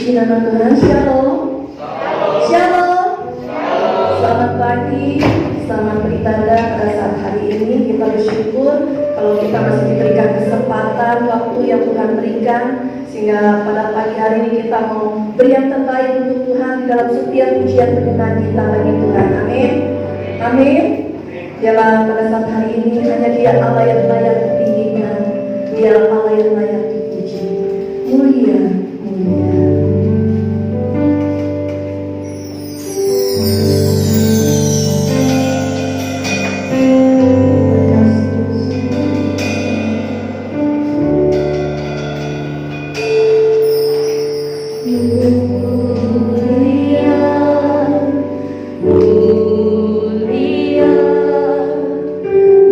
Puji nama Tuhan. Shalom. Shalom. Selamat pagi, selamat beribadah pada saat hari ini. Kita bersyukur kalau kita masih diberikan kesempatan, waktu yang Tuhan berikan, sehingga pada pagi hari ini kita mau beri yang terbaik untuk Tuhan di dalam setiap pujian penyenangan kita bagi Tuhan. Amin. Amin. Biarlah pada saat hari ini hanya Dia Allah yang layak ditinggikan, Dia Allah yang layak dipuji. Mulia, mulia.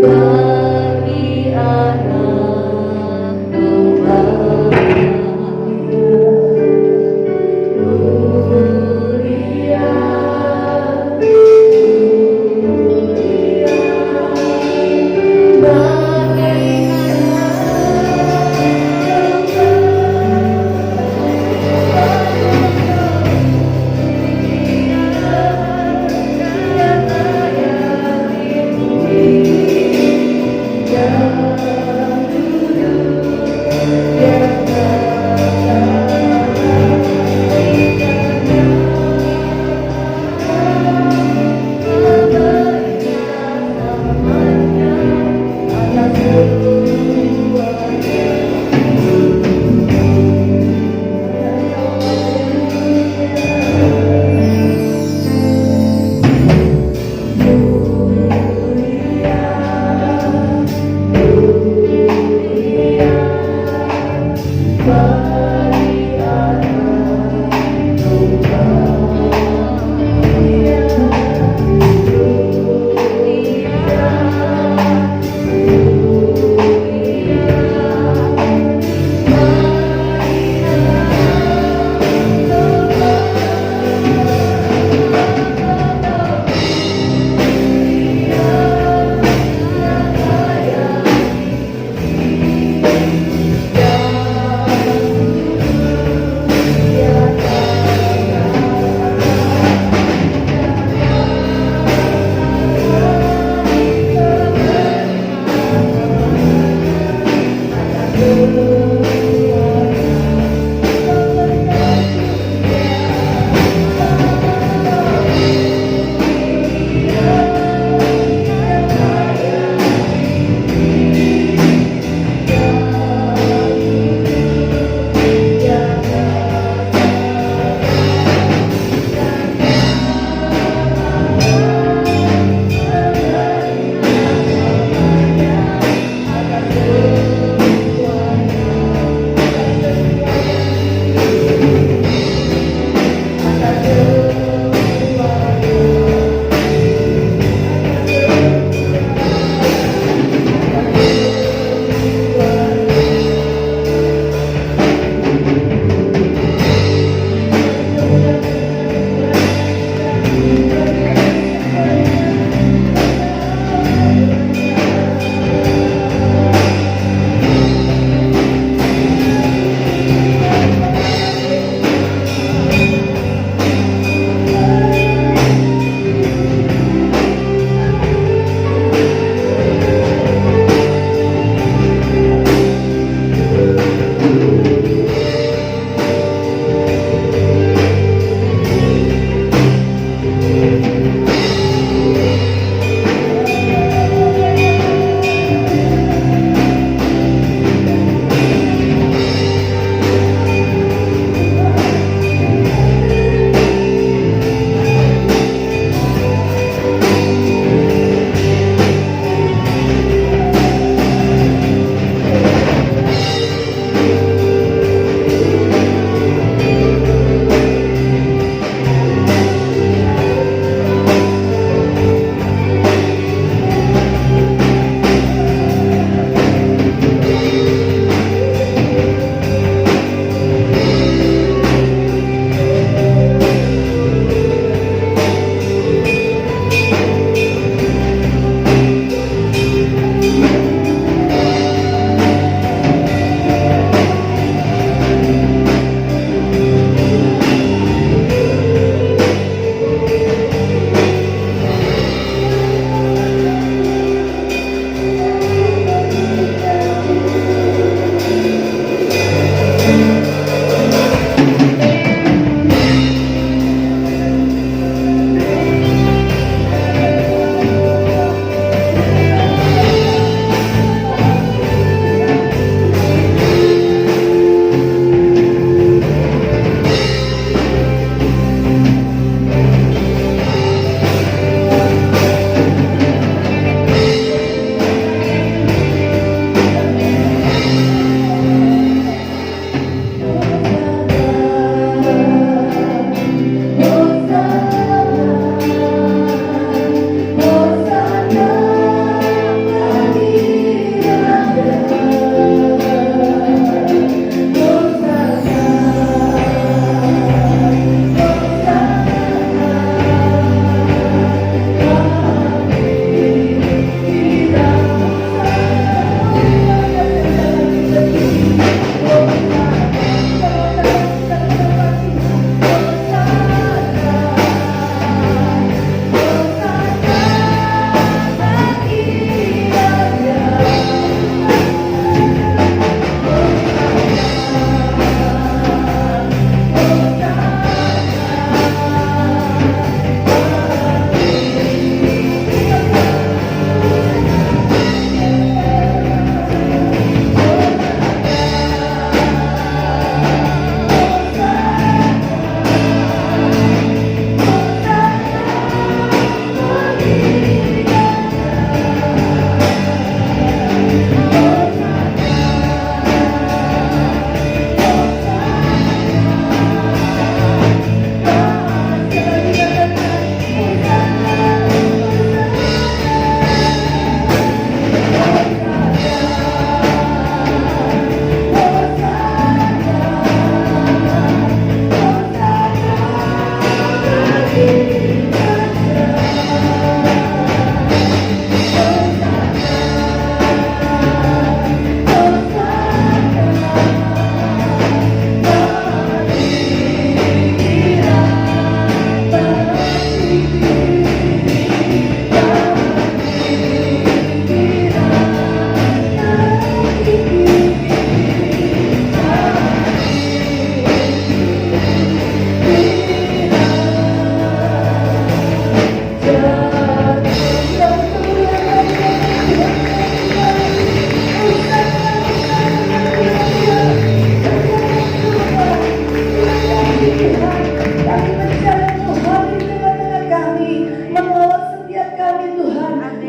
Bagi anak domba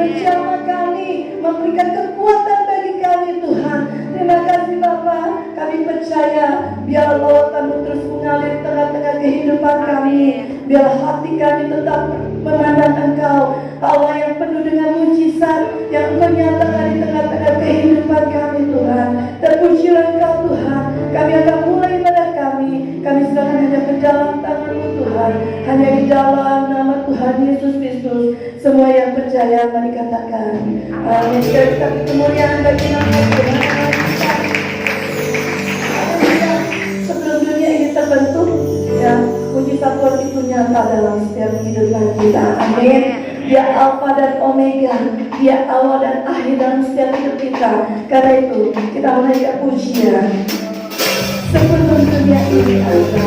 menjamah kami, memberikan kekuatan bagi kami Tuhan. Terima kasih Bapa, kami percaya biar lautan terus mengalir tengah-tengah kehidupan kami, biar hati kami tetap memandang Engkau, Allah yang penuh dengan mujizat yang Engkau nyatakan di tengah-tengah kehidupan kami Tuhan. Terpujilah Engkau Tuhan, kami akan mulai pada kami serahkan hanya ke dalam tangan-Mu Tuhan, hanya di dalam nama Tuhan Yesus Kristus. Semua yang percaya mari katakan amin. Kita kemuliaan bagi nama Tuhan. Sebelum dunia ini terbentuk, ya, mujizat Tuhan itu nyata dalam setiap kehidupan kita. Amin. Dia Alfa dan Omega, Dia awal dan akhir dalam setiap hidup kita. Karena itu kita menaikkan pujian sebelum dunia ini ada.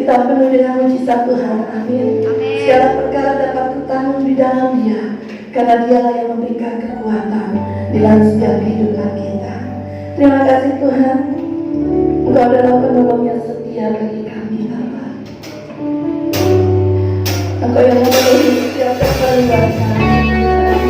kita penuh dengan mujizat Tuhan. Amin. Segala perkara dapat kutanggung di dalam Dia, karena Dialah yang memberikan kekuatan di dalam setiap kehidupan kita. Terima kasih Tuhan, Engkau adalah penolong yang setia bagi kami, Bapa. Engkau yang memenuhi setiap keperluan kami.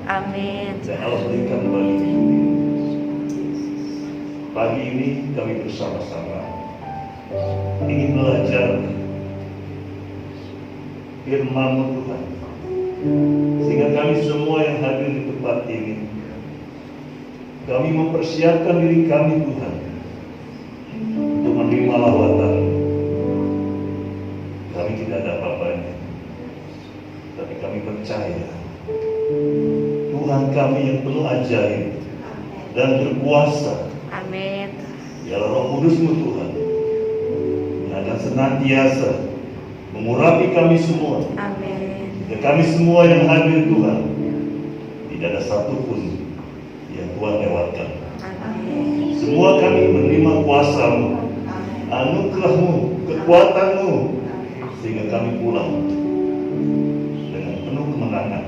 Amin. Dan Allah berikan kembali. Pagi ini kami bersama-sama ingin belajar firman-Mu Tuhan, sehingga kami semua yang hadir di tempat ini, kami mempersiapkan diri kami Tuhan untuk menerima lawatan percaya Tuhan kami yang penuh ajaib dan berkuasa, Amin. ialah Roh Kudus-Mu Tuhan, yang akan senantiasa mengurapi kami semua. Amin. Dan kami semua yang hadir Tuhan, tidak ada satupun yang Tuhan lewatkan. Amin. Semua kami menerima kuasa-Mu, anugerah-Mu, kekuatan-Mu, sehingga kami pulang dengan penuh kemenangan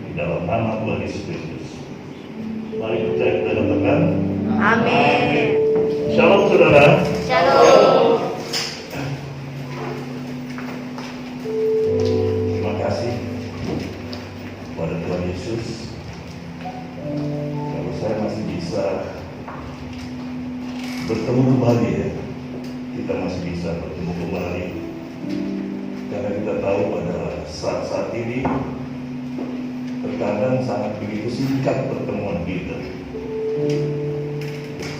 di dalam nama Tuhan Yesus Kristus. Mari percaya kita katakan Amin. Shalom saudara. Shalom. Terima kasih kepada Tuhan Yesus. Kalau saya masih bisa bertemu kembali ya, kita masih bisa bertemu kembali. Karena kita tahu pada saat-saat ini terkadang sangat begitu singkat pertemuan kita.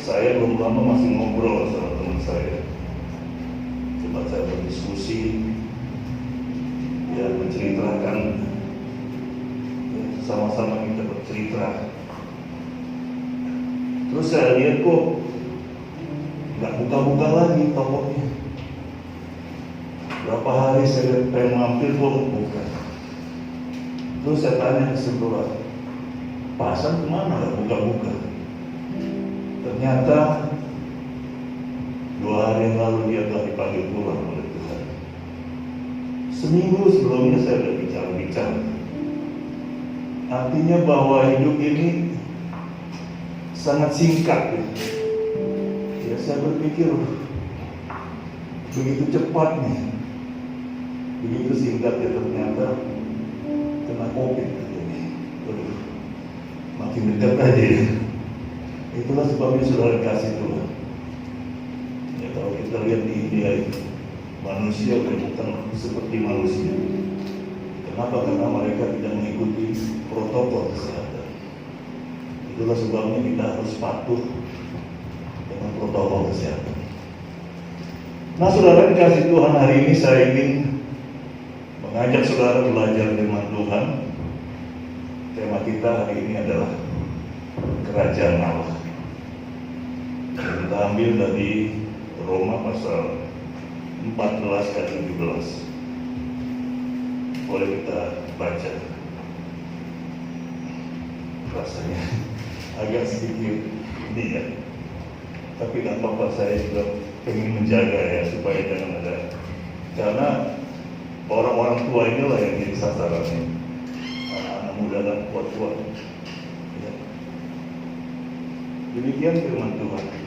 Saya belum lama masih ngobrol sama teman saya. Coba saya berdiskusi, ya menceritakan, ya, sama-sama kita bercerita. Terus saya lihat kok nggak buka-buka lagi tokonya. Berapa hari saya pengen mampir kok buka. Terus saya tanya ke sebelah, pasang kemana nggak buka-buka? Ternyata 2 hari yang lalu dia telah dipanggil pulang oleh Tuhan. Seminggu sebelumnya saya sudah bicara-bicara. Artinya bahwa hidup ini sangat singkat. Ya saya berpikir begitu cepat nih, begitu singkat ya ternyata kena COVID ini. Makin dekat aja ya. Itulah sebabnya saudara kasih Tuhan. Ya kalau kita lihat di India itu, manusia bukan seperti manusia. Kenapa? Karena mereka tidak mengikuti protokol kesehatan. Itulah sebabnya kita harus patuh dengan protokol kesehatan. Nah saudara dikasih Tuhan, hari ini saya ingin mengajak saudara belajar firman Tuhan. Tema kita hari ini adalah Kerajaan Allah. Kita ambil dari Roma pasal 14 ayat 17. Boleh kita baca. Rasanya agak sedikit ini ya, tapi tidak apa-apa, saya juga ingin menjaga ya supaya jangan ada, karena orang-orang tua inilah yang jadi sasarannya, anak-anak muda dan kuat-kuat ya. Demikian firman Tuhan.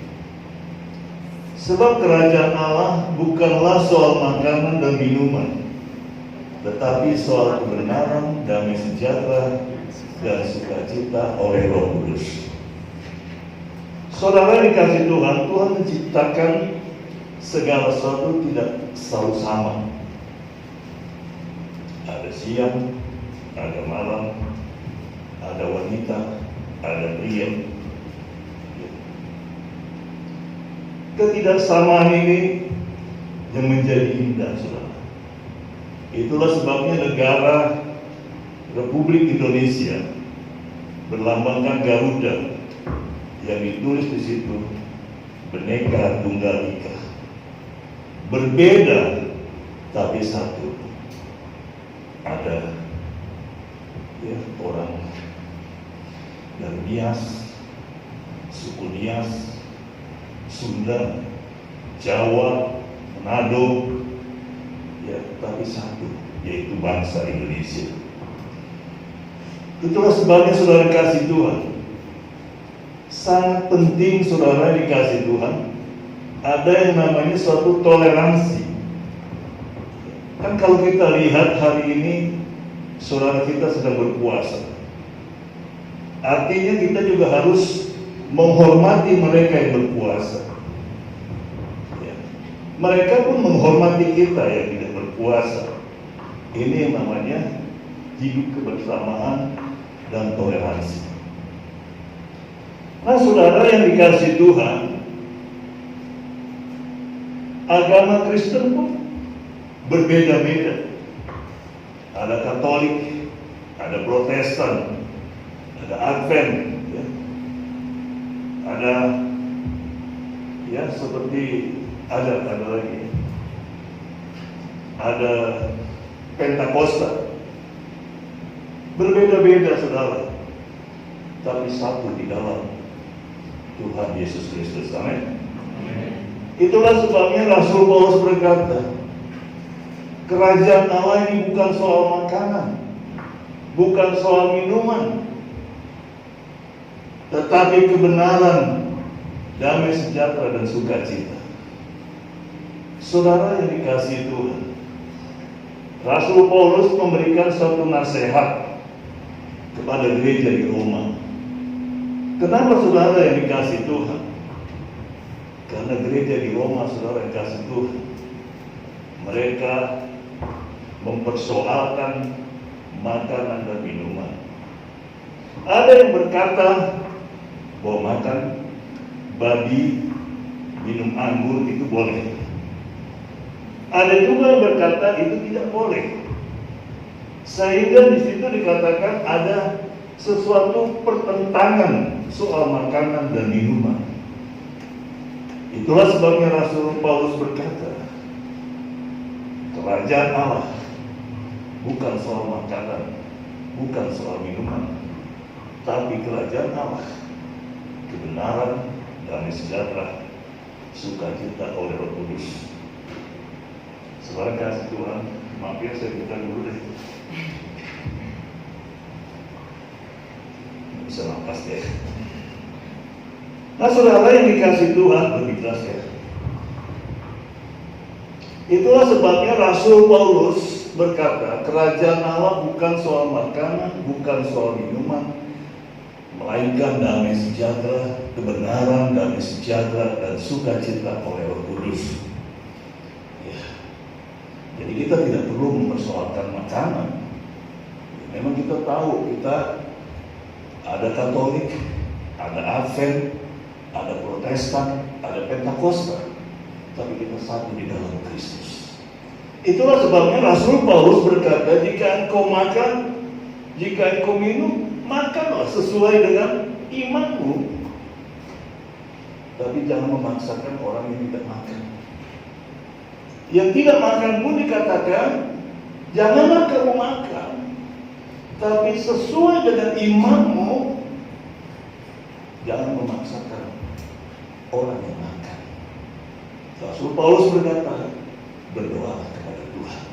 Sebab kerajaan Allah bukanlah soal makanan dan minuman, tetapi soal kebenaran, damai sejahtera, dan sukacita oleh Roh Kudus. Saudara dikasih Tuhan, Tuhan menciptakan segala sesuatu tidak selalu sama. Ada siang, ada malam, ada wanita, ada pria. Ketidaksamaan ini yang menjadi indah, saudara. Itulah sebabnya negara Republik Indonesia berlambangkan Garuda yang ditulis di situ Bhinneka Tunggal Ika. Berbeda tapi satu. Ada ya, orang dari Nias, suku Nias, Sunda, Jawa, Manado, ya, tapi satu, yaitu bangsa Indonesia. Itulah sebabnya saudara kasih Tuhan, sangat penting saudara dikasih Tuhan, ada yang namanya suatu toleransi. Kan kalau kita lihat hari ini, saudara kita sedang berpuasa. Artinya kita juga harus menghormati mereka yang berpuasa. Ya. Mereka pun menghormati kita yang tidak berpuasa. Ini yang namanya hidup kebersamaan dan toleransi. Nah saudara yang dikasih Tuhan, agama Kristen pun berbeda-beda. ada Katolik, ada Protestan, ada Advent, ya. Ada ya seperti ada lagi, ada Pentakosta. Berbeda-beda saudara, tapi satu di dalam Tuhan Yesus Kristus. Amin. Itulah sebabnya Rasul Paulus berkata, kerajaan Allah ini bukan soal makanan, bukan soal minuman, tetapi kebenaran, damai sejahtera dan sukacita. Saudara yang dikasihi Tuhan, Rasul Paulus memberikan suatu nasihat kepada gereja di Roma. Kenapa saudara yang dikasihi Tuhan? Karena gereja di Roma, saudara yang dikasihi Tuhan, mereka mempersoalkan makanan dan minuman. Ada yang berkata bahwa makan babi, minum anggur itu boleh. Ada juga yang berkata itu tidak boleh. Sehingga di situ dikatakan ada sesuatu pertentangan soal makanan dan minuman. Itulah sebabnya Rasul Paulus berkata, kerajaan Allah bukan soal makanan, bukan soal minuman, tapi kerajaan Allah, kebenaran, damai sejahtera, sukacita oleh Roh Kudus. Saudara kasih Tuhan, maaf ya saya minta dulu deh. Bisa nafas ya. Nah saudara yang dikasih Tuhan, lebih jelas ya. Itulah sebabnya Rasul Paulus berkata, kerajaan Allah bukan soal makanan, bukan soal minuman, melainkan damai sejahtera, kebenaran, damai sejahtera, dan sukacita oleh Roh Kudus. Ya. Jadi kita tidak perlu mempersoalkan makanan. Memang kita tahu, kita ada Katolik, ada Advent, ada Protestan, ada Pentakosta, tapi kita satu di dalam Kristus. Itulah sebabnya Rasul Paulus berkata, jika engkau makan, jika engkau minum, makanlah sesuai dengan imanmu. Tapi jangan memaksakan orang yang tidak makan. Yang tidak makan pun dikatakan, janganlah kamu makan, tapi sesuai dengan imanmu. Jangan memaksakan orang yang makan. Rasul Paulus berkata, berdoa kepada Tuhan,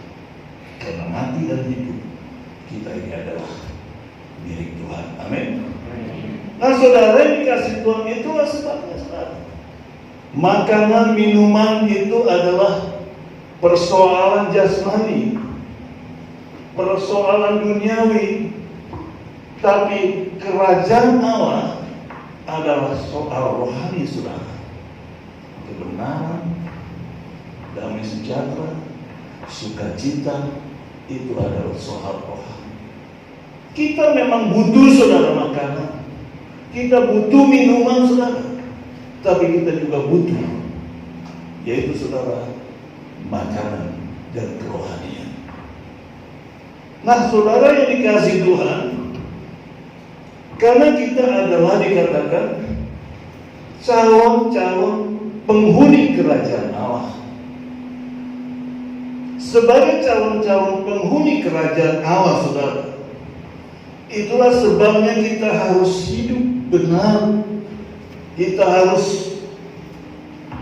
karena mati dan hidup kita ini adalah milik Tuhan. Amin. Nah saudara yang dikasih Tuhan, itulah sebabnya saudara, makanan minuman itu adalah persoalan jasmani, persoalan duniawi, tapi kerajaan Allah adalah soal rohani saudara. Kebenaran, damai sejahtera, sukacita, itu adalah soal rohani. Kita memang butuh saudara makanan, kita butuh minuman saudara, tapi kita juga butuh, yaitu saudara, makanan dan kerohanian. Nah saudara yang dikasihi Tuhan, karena kita adalah dikatakan calon-calon penghuni kerajaan Allah. Sebagai calon-calon penghuni kerajaan Allah, saudara, itulah sebabnya kita harus hidup benar. Kita harus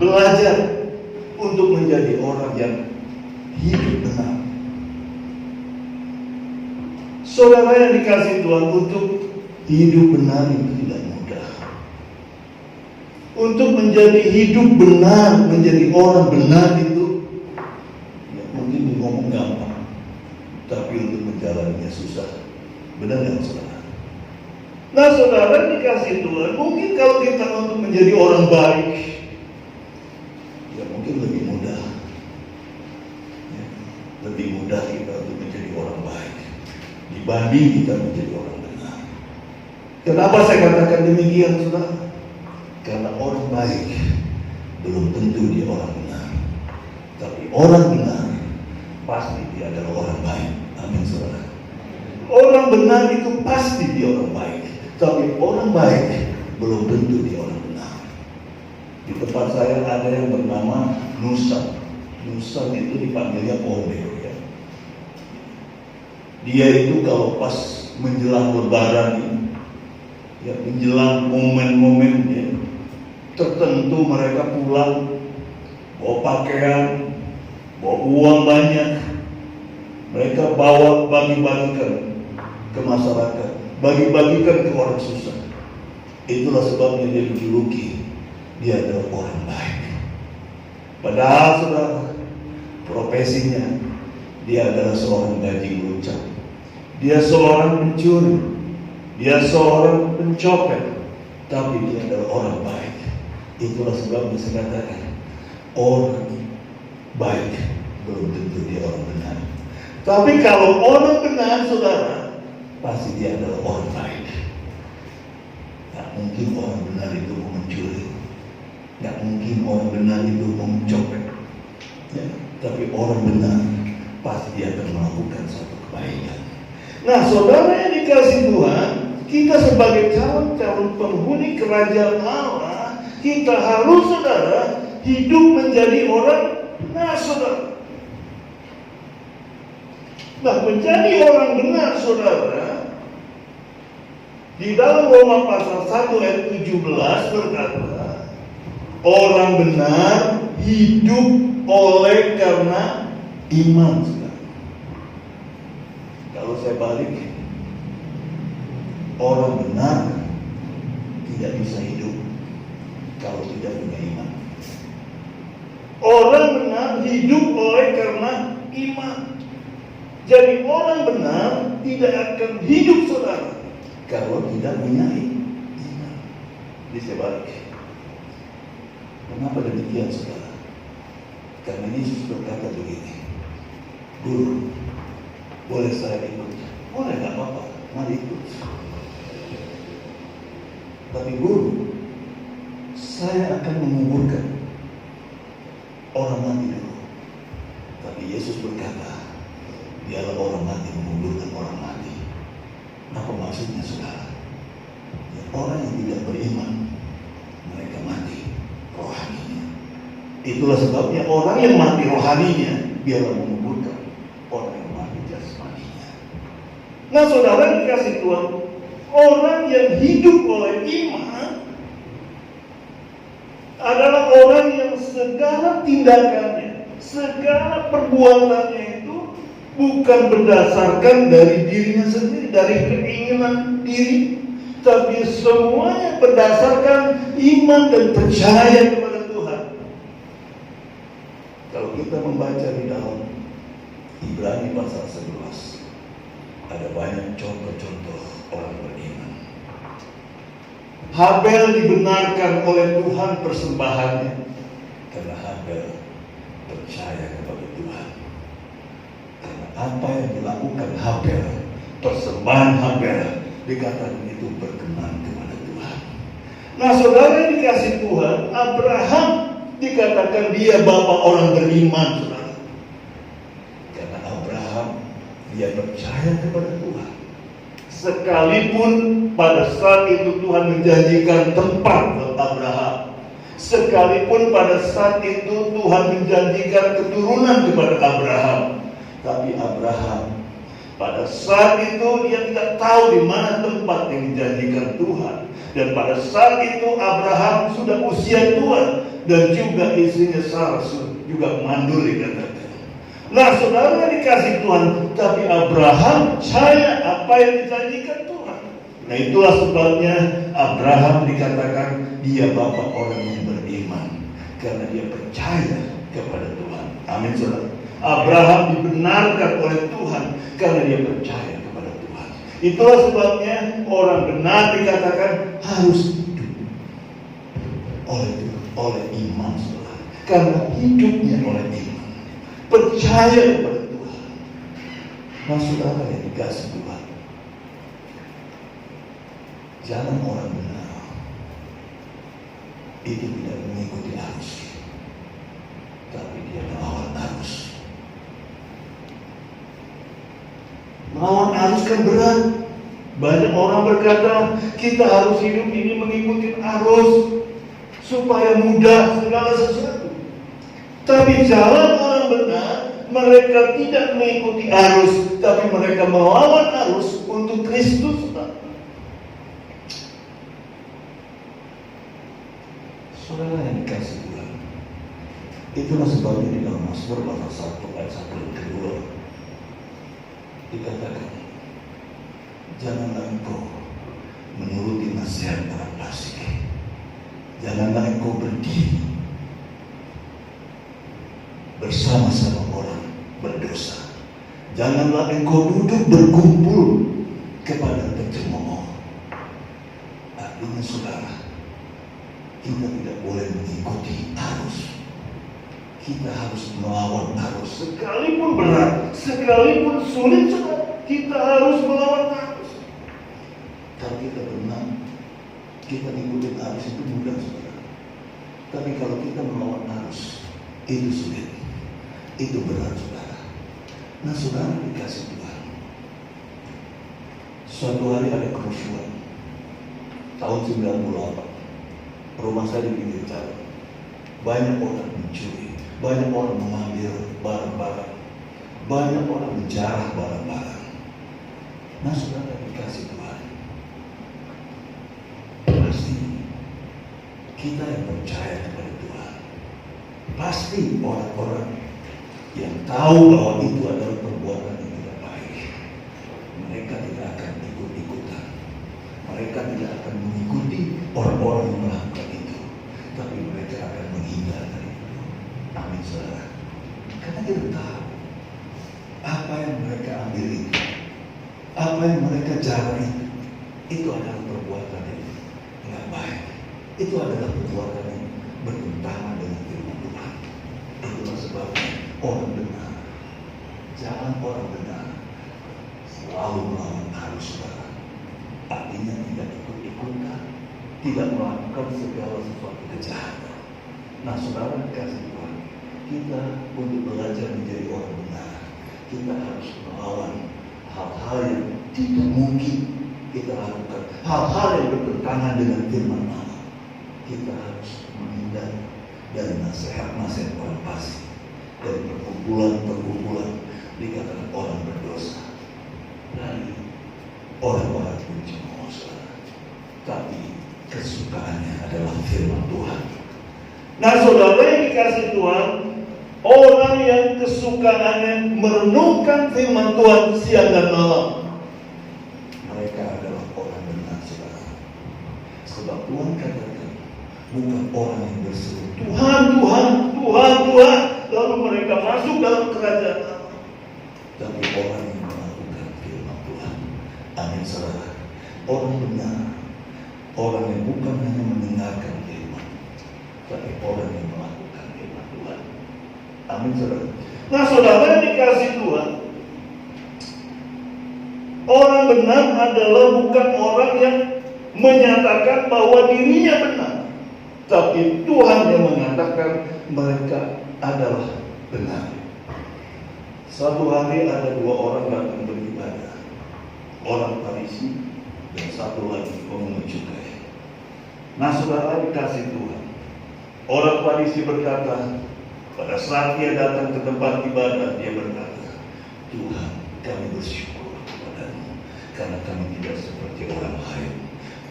belajar untuk menjadi orang yang hidup benar. Saudara yang dikasihi Tuhan, untuk hidup benar itu tidak mudah. Untuk menjadi hidup benar, menjadi orang benar itu ya, mungkin ngomong gampang, tapi untuk menjalaninya susah. Benar nggak saudara? Nah saudara dikasih Tuhan, mungkin kalau kita untuk menjadi orang baik, ya mungkin lebih mudah. Ya, lebih mudah kita untuk menjadi orang baik dibanding kita menjadi orang benar. Kenapa saya katakan demikian saudara? Karena orang baik belum tentu dia orang benar, tapi orang benar pasti dia adalah orang baik. Amin. Amin saudara. Orang benar itu pasti dia orang baik, tapi orang baik belum tentu dia orang benar. Di tempat saya ada yang bernama Nusa. Nusa itu dipanggilnya Omeo ya. Dia itu kalau pas menjelang Lebaran ini, ya menjelang momen-momen ya, tertentu mereka pulang bawa pakaian, bawa uang banyak, mereka bawa bagi-bagikan ke masyarakat, bagi-bagikan ke orang susah. Itulah sebabnya dia dijuluki dia adalah orang baik. Padahal saudara, profesinya dia adalah seorang bajing lucak, dia seorang pencuri, dia seorang pencopet, tapi dia adalah orang baik. Itulah sebabnya saya katakan orang baik belum tentu dia orang benar. Tapi kalau orang benar saudara, pasti dia adalah orang baik. Gak mungkin orang benar itu mau mencuri, gak mungkin orang benar itu mau mencopet ya. Tapi orang benar pasti dia akan melakukan satu kebaikan. Nah saudara yang dikasih Tuhan, kita sebagai calon-calon penghuni kerajaan Allah, kita harus saudara hidup menjadi orang benar saudara. Nah menjadi orang benar saudara, di dalam Roma pasal 1 ayat 17 berkata, orang benar hidup oleh karena iman saudara. Kalau saya balik, orang benar tidak bisa hidup kalau tidak punya iman. Orang benar hidup oleh karena iman. Jadi orang benar tidak akan hidup saudara kalau tidak punya iman. Jadi saya balik. Kenapa demikian saudara? Karena Yesus berkata begini, Guru, boleh saya ikut? Boleh, gak apa-apa, mari ikut. Tapi Guru, saya akan menguburkan orang mati dulu. Tapi Yesus berkata, dialah orang mati menguburkan orang mati. Apa maksudnya saudara? Ya, orang yang tidak beriman, mereka mati rohaninya. Itulah sebabnya orang yang mati rohaninya, biarlah menguburkan orang yang mati jasmaninya. Nah saudara dikasih Tuhan, orang yang hidup oleh iman adalah orang yang segala tindakannya, segala perbuatannya itu bukan berdasarkan dari dirinya sendiri, dari keinginan diri, tapi semuanya berdasarkan iman dan percaya kepada Tuhan. Kalau kita membaca di dalam Ibrani pasal 11, ada banyak contoh-contoh orang beriman. Habel dibenarkan oleh Tuhan persembahannya karena Habel percaya kepada Tuhan. Karena apa yang dilakukan Habel, persembahan Habel, dikatakan itu berkenan kepada Tuhan. Nah saudara yang dikasih Tuhan, Abraham dikatakan dia bapak orang beriman saudara. Karena Abraham dia percaya kepada Tuhan. Sekalipun pada saat itu Tuhan menjanjikan tempat buat Abraham, sekalipun pada saat itu Tuhan menjanjikan keturunan kepada Abraham, tapi Abraham pada saat itu dia tidak tahu di mana tempat yang dijanjikan Tuhan. Dan pada saat itu Abraham sudah usia tua dan juga istrinya Sarah juga mandul dikatakan. Nah saudara dikasih Tuhan, tapi Abraham percaya apa yang dijanjikan Tuhan. Nah itulah sebabnya Abraham dikatakan dia bapak orang yang beriman, karena dia percaya kepada Tuhan. Amin saudara. Abraham dibenarkan oleh Tuhan karena dia percaya kepada Tuhan. Itulah sebabnya orang benar dikatakan harus hidup oleh iman saudara. Karena hidupnya oleh iman, percaya kepada Tuhan. Nah saudara yang dikasih Tuhan, jalan orang benar itu tidak mengikuti arus, tapi dia melawan arus. arus kan berat. Banyak orang berkata kita harus hidup ini mengikuti arus supaya mudah segala sesuatu. Tapi jalan orang benar, mereka tidak mengikuti arus, tapi mereka melawan arus untuk Kristus. Saudara yang dikasih Tuhan, itulah sebabnya di dalam Mazmur pasal 1 ayat 1 dan kedua dikatakan, janganlah engkau menuruti nasihat orang fasik, janganlah engkau berdiri bersama-sama orang berdosa, janganlah engkau duduk berkumpul kepada pencemooh. Artinya saudara, kita tidak boleh mengikuti arus. Kita harus melawan arus. Sekalipun berat, sekalipun sulit, kita harus melawan arus. Kalau kita benar, kita ikutin arus itu mudah, saudara. Tapi kalau kita melawan arus, itu sulit. Itu berat, saudara. Nah, saudara dikasih Tuhan. Suatu hari ada kerusuhan. Tahun 98. Rumah saya di pinggir jalan. Banyak orang mencuri, banyak orang mengambil barang-barang, banyak orang menjarah barang-barang. Nah, saudara dikasih Tuhan, pasti kita yang percaya kepada Tuhan, pasti orang-orang yang tahu bahwa itu adalah perbuatan yang tidak baik, mereka tidak akan ikut-ikutan, mereka tidak akan mengikuti orang-orang yang melakukan itu, tapi mereka akan menghindar dari itu. Amin, saudara. Karena kita tahu apa yang mereka ambil itu, apa yang mereka jarah itu adalah perbuatan yang tidak baik. Itu adalah perbuatan yang bertentangan dengan firman Tuhan. Itulah sebabnya orang benar, jangan orang benar selalu melawan arus, saudara. Artinya tidak ikut-ikutan, tidak melakukan segala sesuatu kejahatan. Nah, saudara dikasih Tuhan, kita untuk belajar menjadi orang benar, kita harus melawan hal-hal yang tidak mungkin kita lakukan, hal-hal yang bertentangan dengan firman Allah. Kita harus menghindar dari nasihat-nasihat orang fasik, dari perkumpulan-perkumpulan dikatakan orang berdosa, dari orang-orang pencemooh, saudara. Tapi kesukaannya adalah firman Tuhan. Nah, saudara yang dikasih Tuhan, orang yang kesukaannya merenungkan firman Tuhan siang dan malam, mereka adalah orang benar, saudara. Sebab Tuhan katakan, bukan orang yang berseru Tuhan, Tuhan, Tuhan, Tuhan, lalu mereka masuk dalam kerajaan Allah, tapi orang yang melakukan firman Tuhan. Amin, saudara. Orang benar, orang yang bukan hanya mendengarkan firman, tapi orang yang melakukan firman Tuhan. Amin, saudara. Nah, saudara yang dikasih Tuhan, orang benar adalah bukan orang yang menyatakan bahwa dirinya benar, tapi Tuhan yang mengatakan mereka adalah benar. Suatu hari ada dua orang datang beribadah, orang Farisi dan satu lagi pemungut cukai. Nah, saudara dikasih Tuhan, orang Farisi berkata, pada saat dia datang ke tempat ibadah, dia berkata, Tuhan, kami bersyukur kepadamu karena kami tidak seperti orang lain.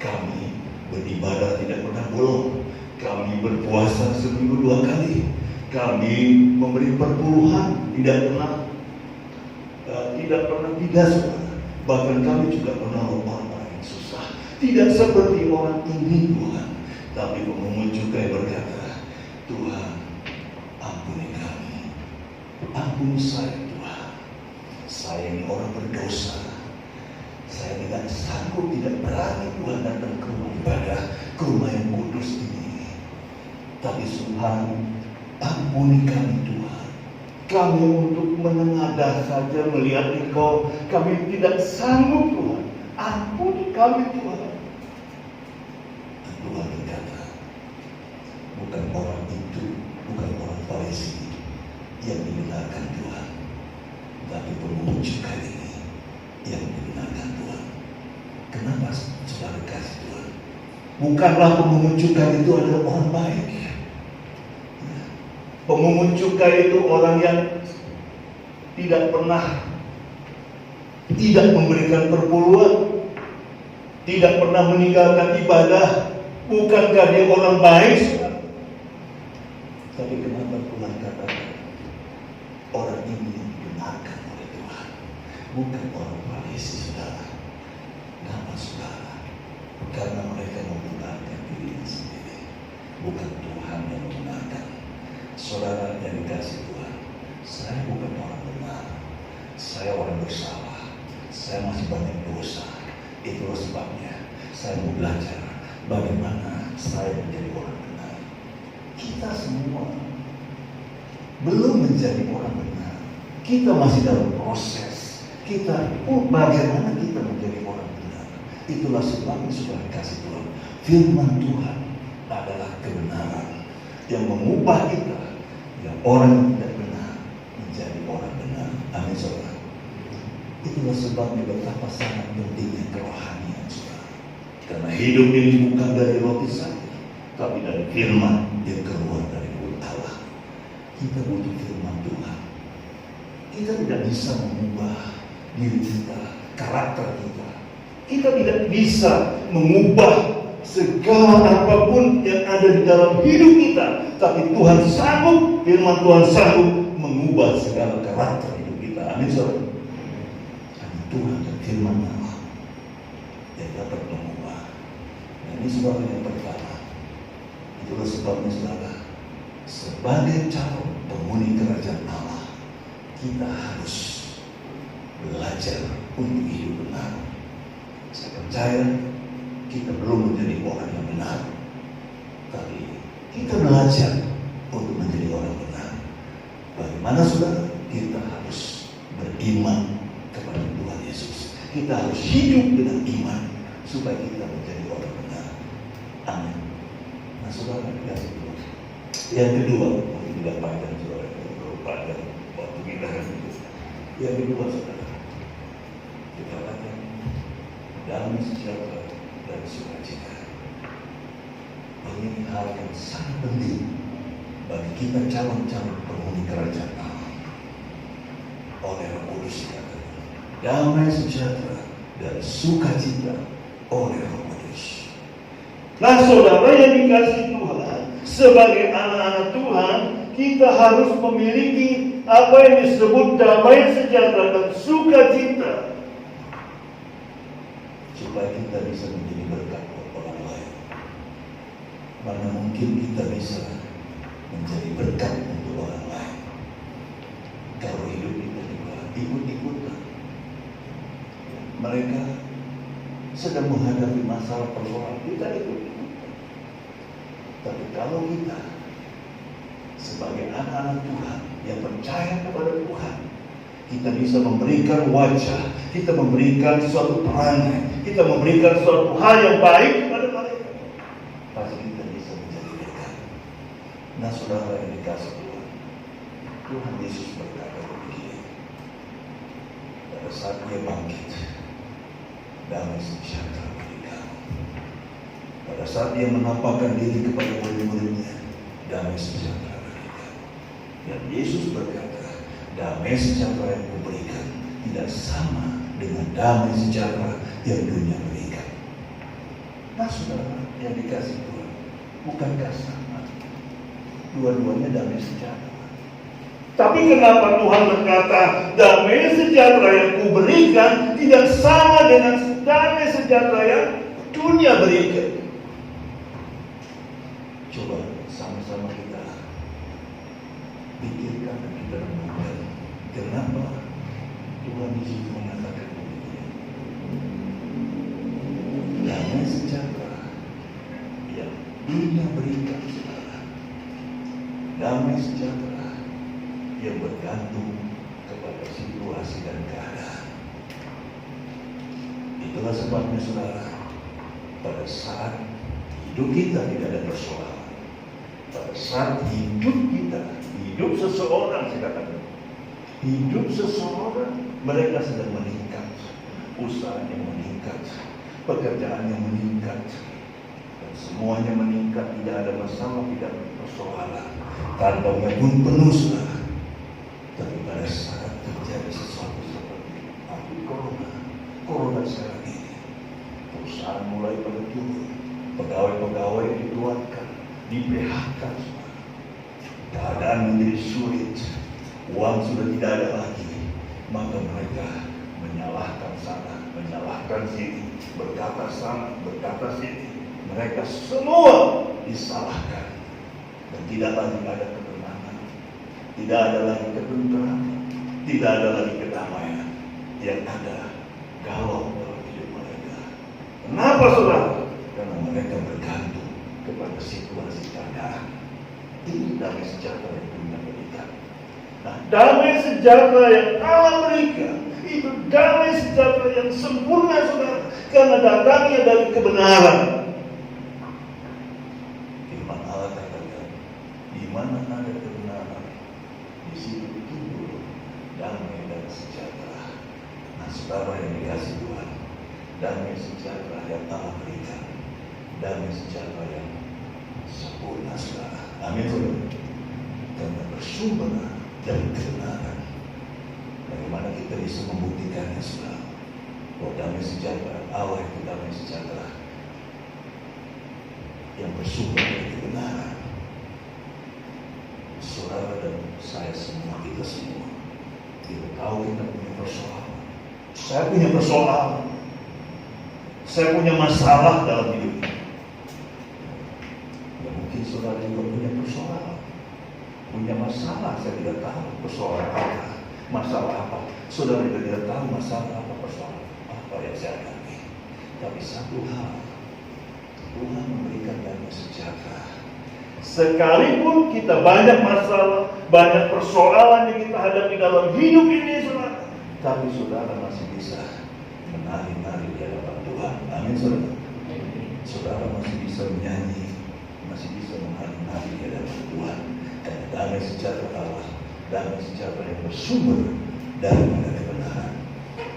Kami beribadah tidak pernah bolong, kami berpuasa seminggu 2 kali, kami memberi perpuluhan tidak pernah bidas, bahkan kami juga menolong orang yang susah, tidak seperti orang ini, Tuhan. Tapi pemungut cukai berkata, Tuhan, ampuni kami, ampuni saya, Tuhan. Saya ini orang berdosa, saya tidak sanggup, tidak berani Tuhan datang ke rumah ibadah, ke rumah yang kudus ini. Tapi Tuhan, ampuni kami, Tuhan. Kami untuk menengadah saja melihat Engkau, kami tidak sanggup, Tuhan. Ampuni kami, Tuhan. Dan Tuhan berkata, bukan orang itu, bukan orang Farisi yang dibenarkan Tuhan, tapi pemungut cukai ini yang dibenarkan Tuhan. Kenapa saudara kasih Tuhan? Bukanlah pemungut cukai itu adalah orang baik. Pemungut cukai itu orang yang tidak pernah tidak memberikan perpuluhan, tidak pernah meninggalkan ibadah. Bukankah dia orang baik? Tapi kenapa Tuhan katakan orang ini yang dibenarkan oleh Tuhan, bukan orang Farisi, saudara? Kenapa, saudara? Karena mereka membenarkan dirinya sendiri, bukan Tuhan yang membenarkan. Saudara yang dikasih Tuhan, saya bukan orang benar, saya orang bersalah, saya masih banyak dosa. Itulah sebabnya saya mau belajar bagaimana saya menjadi orang benar. Kita semua belum menjadi orang benar, kita masih dalam proses. Kita bagaimana kita menjadi orang benar. Itulah sebabnya sudah dikasih Tuhan. Firman Tuhan adalah kebenaran yang mengubah kita, yang orang yang tidak benar menjadi orang benar. Amin, saudara. Itulah sebabnya betapa sangat pentingnya kerohanian, saudara. Karena hidup ini bukan dari roti saja, tapi dari firman yang keluar dari mulut Allah. Kita butuh firman Tuhan. Kita tidak bisa mengubah diri kita, karakter kita. Kita tidak bisa mengubah segala apapun yang ada di dalam hidup kita. Tapi Tuhan sanggup, firman Tuhan sanggup mengubah segala karakter hidup kita. Amin, saudara. Hanya Tuhan dan firman Allah yang dapat mengubah. Nah, ini sebab yang pertama. Itulah sebabnya, saudara, sebagai calon penghuni kerajaan Allah, kita harus belajar untuk hidup benar. Saya percaya kita belum menjadi orang yang benar, tapi kita belajar untuk menjadi orang benar. Bagaimana, saudara? Kita harus beriman kepada Tuhan Yesus. Kita harus hidup dengan iman supaya kita menjadi orang benar. Amin. Nah, saudara, dikasih Tuhan. Yang kedua, mungkin tidak panjang, saudara, terlalu panjang waktu kita. Yang kedua, saudara, kita katakan damai sejahtera dan sukacita. Ini hal yang sangat penting bagi kita calon-calon penghuni kerajaan Allah. Oleh Roh Kudus dikatakan damai sejahtera dan sukacita oleh Roh Kudus. Nah, saudara yang dikasih Tuhan, sebagai anak-anak Tuhan, kita harus memiliki apa yang disebut damai sejahtera dan sukacita, supaya kita bisa menjadi berkat buat orang lain. Mana mungkin kita bisa menjadi berkat untuk orang lain kalau hidup kita juga ikut-ikutan. Mereka sedang menghadapi masalah persoalan, kita ikut-ikutan. Tapi kalau kita sebagai anak-anak Tuhan yang percaya kepada Tuhan, kita bisa memberikan wajah, kita memberikan suatu perangai, kita memberikan suatu hal yang baik kepada mereka, pasti kita bisa menjadi berkat. Nah, saudara yang dikasih Tuhan, Tuhan Yesus berkata begini, pada saat Dia bangkit, damai sejahtera bagi kamu. Pada saat Dia menampakkan diri kepada murid-muridnya, damai sejahtera bagi kamu. Dan Yesus berkata, damai sejahtera yang kuberikan tidak sama dengan damai sejahtera yang dunia berikan. Nah, saudara yang dikasih Tuhan, bukankah sama? Dua-duanya damai sejahtera. Tapi kenapa Tuhan berkata damai sejahtera yang kuberikan tidak sama dengan damai sejahtera yang dunia berikan? Coba sama-sama kita pikirkan dan kita renungkan, kenapa Tuhan Yesus mengatakan begini. Damai sejahtera yang dunia berikan, saudara, damai sejahtera yang bergantung kepada situasi dan keadaan. Itulah sebabnya, saudara, pada saat hidup kita tidak ada persoalan, pada saat hidup kita, hidup seseorang, saya katakan, hidup seseorang, mereka sedang meningkat, usahanya meningkat, pekerjaannya meningkat, dan semuanya meningkat, tidak ada masalah, tidak ada persoalan. Kantongnya pun penuh, saudara. Tapi pada saat terjadi sesuatu seperti api corona sekarang ini, perusahaan mulai pada turun, pegawai-pegawai dikeluarkan, di-PHK, keadaan menjadi sulit, uang sudah tidak ada lagi, maka mereka menyalahkan sana, menyalahkan sini, berkata sana, berkata sini. Mereka semua disalahkan, dan tidak lagi ada ketenangan, tidak ada lagi ketentraman, tidak ada lagi kedamaian. Yang ada galau dalam hidup mereka. Kenapa, saudara? Karena mereka bergantung kepada situasi keadaan. Ini damai sejahtera yang dunia berikan. Nah, damai sejahtera yang Allah berikan itu damai sejahtera yang sempurna, saudara, karena datangnya dari kebenaran. Firman Allah katakan, di mana ada kebenaran, di situ timbul damai dan sejahtera. Nah, saudara yang dikasih Tuhan, damai sejahtera yang Allah berikan, damai sejahtera yang sempurna, saudara. Amin, saudara. Karena bersumber dari kebenaran. Bagaimana kita bisa membuktikannya, saudara? Bahwa damai sejahtera Allah itu damai sejahtera yang bersumber dari kebenaran. Saudara dan saya semua, kita semua, kita tahu kita punya persoalan. Saya punya persoalan. Saya punya masalah dalam hidup ini. Ya, mungkin saudara juga punya persoalan, punya masalah. Saya tidak tahu persoalan apa, masalah apa. Saudara juga tidak tahu masalah apa, persoalan apa yang saya hadapi. Tapi satu hal, Tuhan memberikan damai sejahtera. Sekalipun kita banyak masalah, banyak persoalan yang kita hadapi dalam hidup ini, saudara, tapi saudara masih bisa menari-nari di hadapan Tuhan. Amin, saudara. Saudara masih bisa menyanyi, masih bisa menari-nari di hadapan Tuhan. Karena damai sejahtera Allah, damai sejahtera yang bersumber dari kebenaran.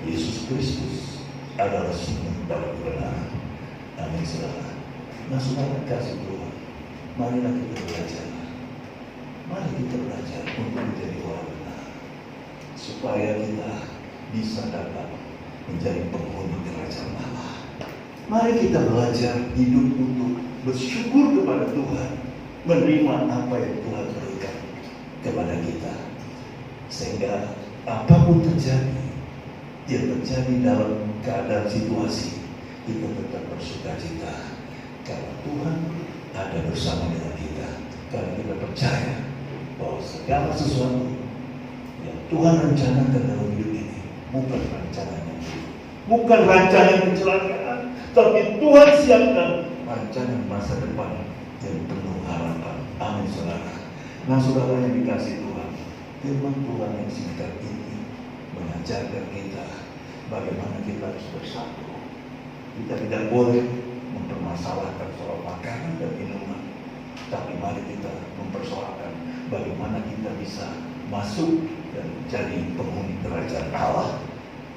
Yesus Kristus adalah sumber dari kebenaran. Amin, saudara. Nah, saudara kasih Tuhan, marilah kita belajar. Mari kita belajar untuk menjadi orang benar, supaya kita bisa dapat menjadi penghuni kerajaan Allah. Mari kita belajar hidup untuk bersyukur kepada Tuhan, menerima apa yang Tuhan berikan kepada kita, sehingga apapun terjadi, yang terjadi dalam keadaan situasi, kita tetap bersukacita karena Tuhan ada bersama dengan kita. Karena kita percaya bahwa segala sesuatu yang Tuhan rencanakan dalam hidup ini bukan rancangan yang buruk, bukan rancangan kecelakaan, tapi Tuhan siapkan rancangan masa depan yang penuh harapan. Amin, saudara. Nah, saudara yang dikasih Tuhan, firman Tuhan yang singkat ini mengajarkan kita bagaimana kita harus bersatu. Kita tidak boleh mempermasalahkan soal makanan dan minuman, tapi mari kita mempersoalkan bagaimana kita bisa masuk dan menjadi penghuni kerajaan Allah.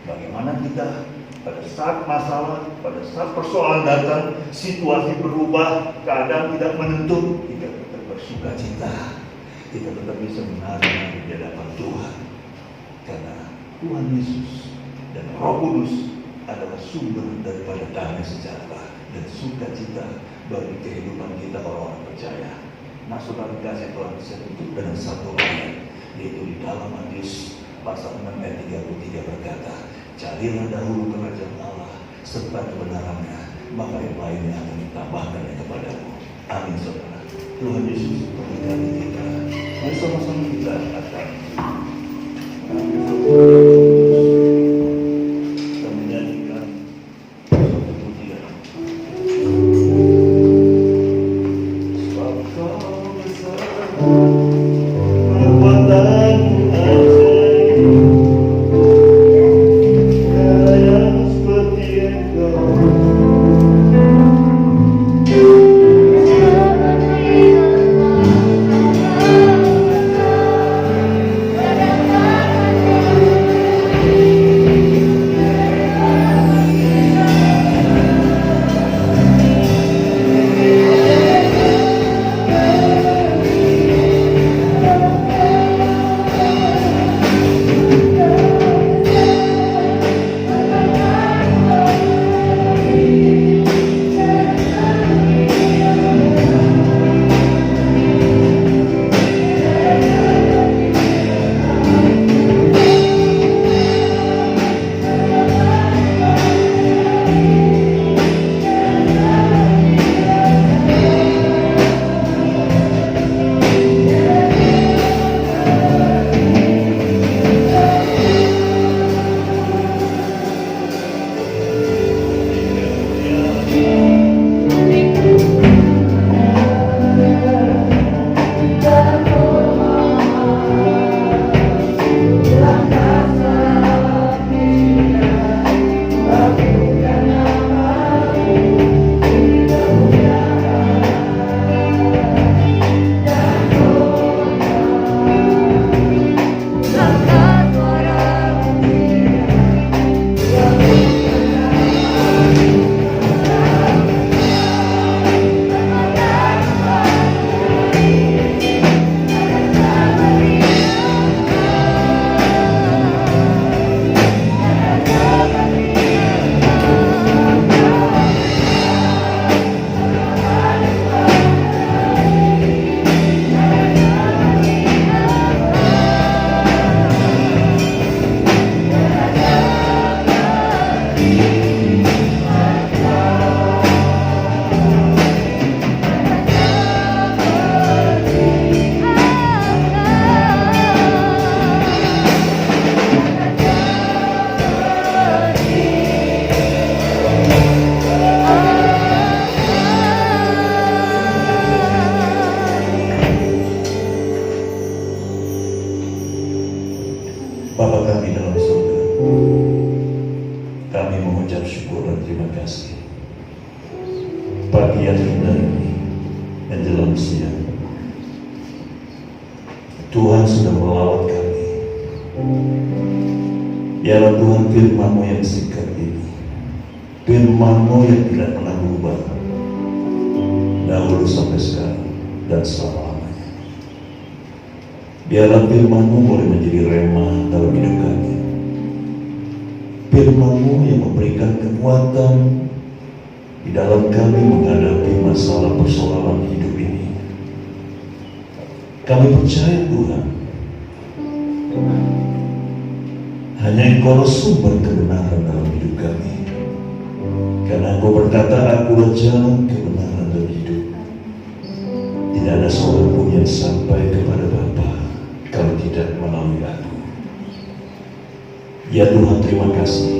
Bagaimana kita pada saat masalah, pada saat persoalan datang, situasi berubah, keadaan tidak menentu, kita tetap bersukacita, kita tetap bisa menari di hadapan Tuhan. Karena Tuhan Yesus dan Roh Kudus adalah sumber daripada damai sejahtera dan sukacita bagi kehidupan kita orang-orang percaya. Nah, saudara kasih Tuhan, saya tutup dengan satu ayat, yaitu di dalam Matius pasal 6 ayat 33 berkata, carilah dahulu kerajaan Allah serta kebenarannya, maka yang lainnya akan ditambahkan kepadamu. Amin, saudara. Tuhan Yesus memberkati kita. Mari sama-sama kita akan kita menyanyikan satu pujian. Sebab Kau besar, kekuatanmu ajaib, kaya seperti Engkau. Seperti Bapa kami dalam surga, kami mengucap syukur dan terima kasih. Pagi yang indah ini menjelang siang, Tuhan sudah melawat kami. Biarlah Tuhan firman-Mu yang singkat ini, firman-Mu yang tidak pernah berubah, dahulu sampai sekarang dan selama-lamanya. Biarlah firman-Mu boleh menjadi rema dalam hidup kami. Firman-Mu yang memberikan kekuatan di dalam kami menghadapi masalah persoalan hidup ini. Kami percaya Tuhan, hanya Engkau sumber kebenaran dalam hidup kami. Karena Engkau berkata, akulah jalan kebenaran dan hidup. Tidak ada seorang pun yang sampai kepada Bapa kalau tidak melalui aku. Ya Tuhan, terima kasih.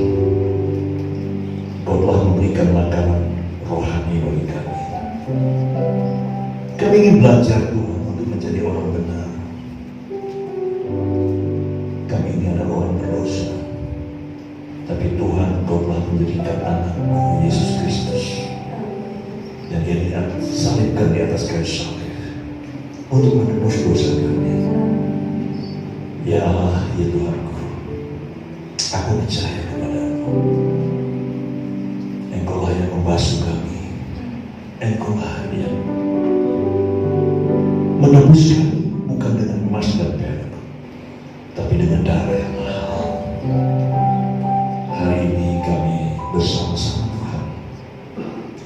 Engkau telah memberikan makanan rohani bagi kami. Kami ingin belajar Tuhan untuk menjadi orang benar. Kami ini adalah orang berdosa, tapi Tuhan Engkau telah menjadikan anak-Mu Yesus Kristus yang Dia salibkan di atas kayu salib untuk menebus dosa kami. Ya Allah, ya Tuhanku, aku percaya kepada-Mu. Engkau lah yang membasuh kami, Engkau lah yang menebus kami, bukan dengan emas dan perak, tapi dengan darah yang mahal. Hari ini kami bersama-sama Tuhan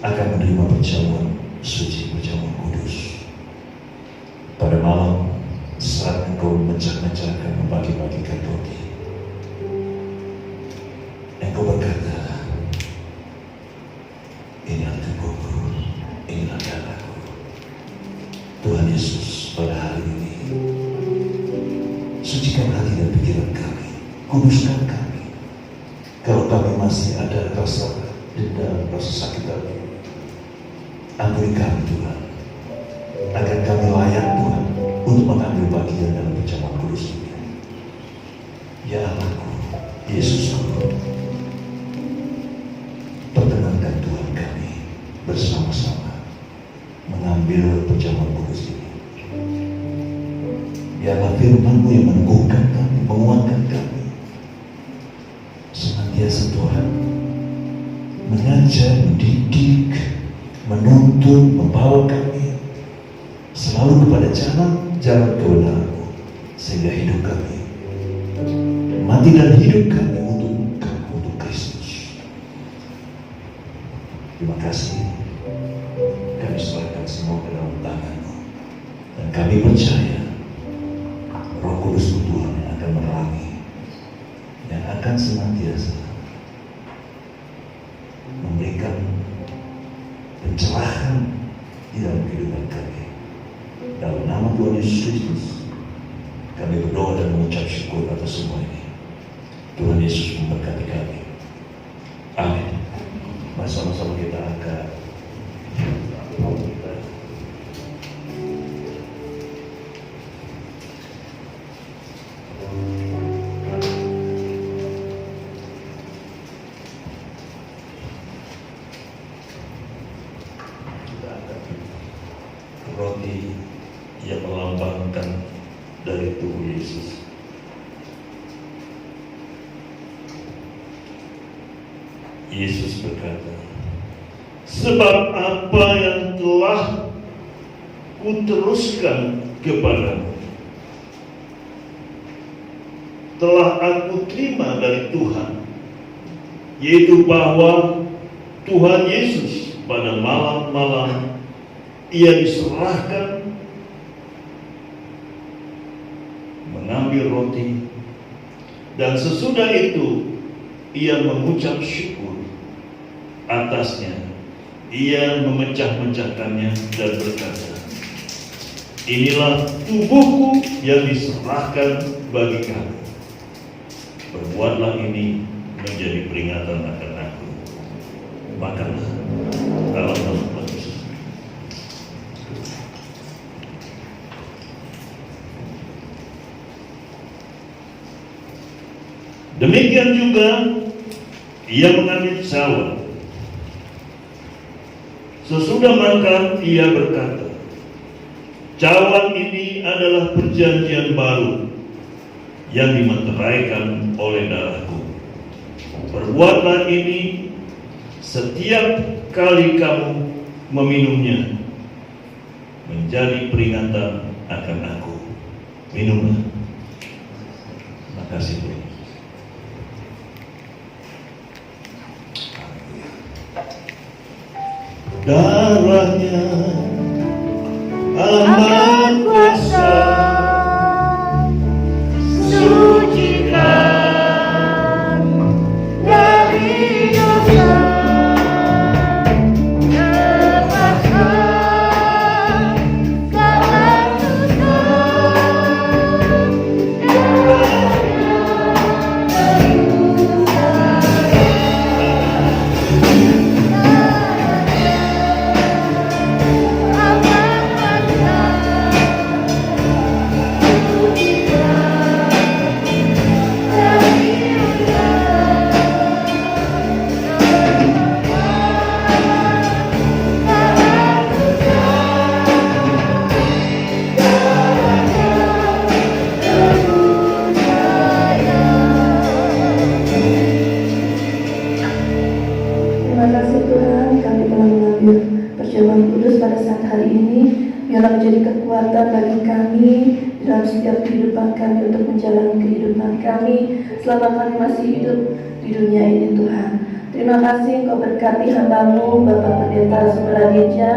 akan menerima perjamuan suci, perjamuan kudus. Pada malam saat Engkau memecah-mecahkan, membagi-bagikan roti, Engkau berkata, inilah tubuhku, inilah darahku. Tuhan Yesus, pada hari ini sucikan hati dan pikiran kami, kuduskan kami. Kalau kami masih ada rasa dendam, rasa sakit hati, ampuni kami Tuhan, agar kami layak Tuhan untuk mengambil bagian dalam perjamuan kudus ini. Ya Allahku, Yesusku, perkenankan Tuhan kami bersama-sama mengambil perjamuan kudus ini. Biarlah firman-Mu yang meneguhkan kami, menguatkan kami. Senantiasa Tuhan mengajar, mendidik, menuntun, membawa kami selalu kepada jalan kebenaran-Mu, sehingga hidup kami, mati dan hidup kami untuk Kristus. Terima kasih. Kami serahkan semua ke dalam tangan-Mu, dan kami percaya Roh Kudus Tuhan yang akan menerangi, yang akan senantiasa memberikan pencerahan di dalam kehidupan kami. Dalam nama Tuhan Yesus Kristus, kami berdoa dan mengucap syukur atas semua ini. Tuhan Yesus memberkati kami. Amin. Mari sama-sama kita angkat. Roti yang melambangkan dari tubuh Yesus. Yesus berkata, sebab apa yang telah kuteruskan kepadamu telah aku terima dari Tuhan, yaitu bahwa Tuhan Yesus pada malam-malam Ia diserahkan mengambil roti, dan sesudah itu Ia mengucap syukur atasnya. Ia memecah-mecahkannya dan berkata, inilah tubuhku yang diserahkan bagi kamu. Perbuatlah ini menjadi peringatan akan aku. Makanlah dalam nama Tuhan Yesus. Demikian juga ia mengambil cawan. Sesudah makan ia berkata, cawan ini adalah perjanjian baru yang dimeteraikan oleh darahku. Perbuatlah ini setiap kali kamu meminumnya menjadi peringatan akan aku. Minumlah. Terima kasih Tuhan. Darahnya amat kuasa, Sucikan dari dosa, lepaskan segala dosa, Terima kasih Tuhan, kami telah mengambil perjamuan kudus pada saat hari ini. Biarlah menjadi kekuatan bagi kami dalam setiap kehidupan kami untuk menjalani kehidupan kami selama kami masih hidup di dunia ini Tuhan. Terima kasih Engkau berkati hamba-Mu Bapak Pendeta Sumeradija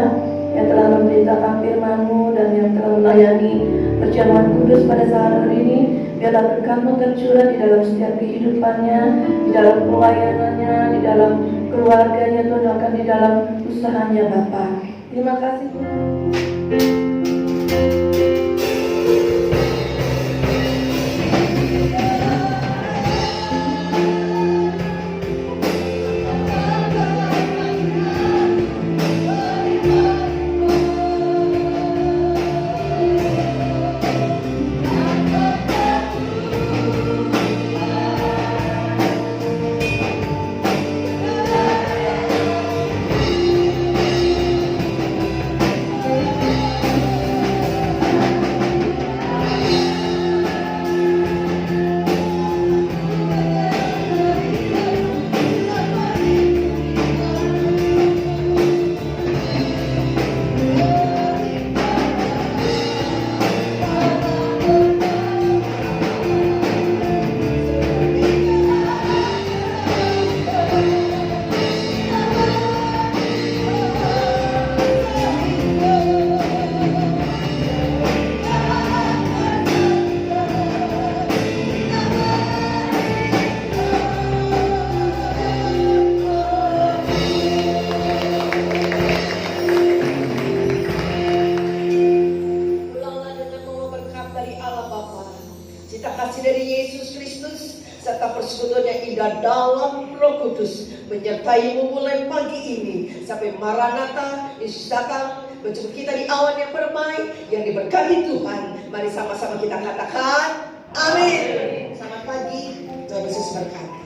yang telah memberitakan firman-Mu dan yang telah melayani perjamuan kudus pada saat hari ini. Biarlah berkat-Mu tercurah di dalam setiap kehidupannya, di dalam pelayanannya, di dalam keluarganya Tuhan, bahkan di dalam usahanya Bapa. Terima kasih Tuhan. serta persekutuan yang indah dalam Roh Kudus menyertai-Mu mulai pagi ini sampai Maranatha Yesus datang menjemput kita di awan yang permai yang diberkati Tuhan. Mari sama-sama kita katakan amin. Selamat pagi, Tuhan Yesus berkati.